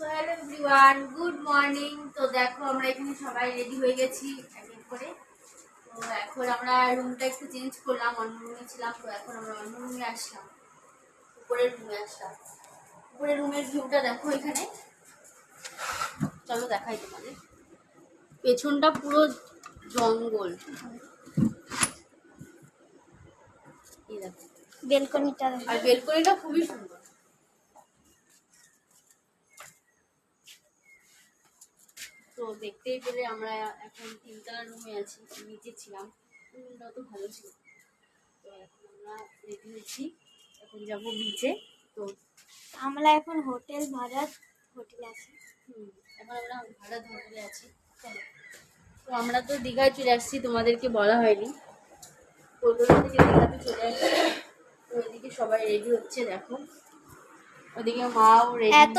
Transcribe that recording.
So hello everyone, good morning. তো দেখো আমরা এখানে সবাই রেডি হয়ে গেছি এক এক করে। তো এখন আমরা রুমটা একটু চেঞ্জ করলাম, অন্য রুমে ছিলাম, তো এখন আমরা অন্য রুমে আসলাম, উপরের রুমে আসলাম। উপরের রুমের ভিউটা দেখো এখানে, চলো দেখাই তোমাদের। পেছনটা পুরো জঙ্গল, এই দেখো বেলকনিটা, আর বেলকনিটা খুবই সুন্দর। তো দেখতেই পেলে আমরা এখন তিনতলা রুমে আছি, নিচে ছিলাম, রুমটা তো ভালো ছিল। তো এখন আমরা রেডি হয়েছি, এখন যাবো বিচে। তো আমরা এখন হোটেলে আছি। এখন আমরা ভাড়া হোটেলে আছি। চলো, তো আমরা তো দীঘায় চলে আসছি, তোমাদেরকে বলা হয়নি, কলকাতা থেকে দীঘাতে চলে আসছি। তো ওইদিকে সবাই রেডি হচ্ছে, দেখো ওদিকে মাও রেডি। এত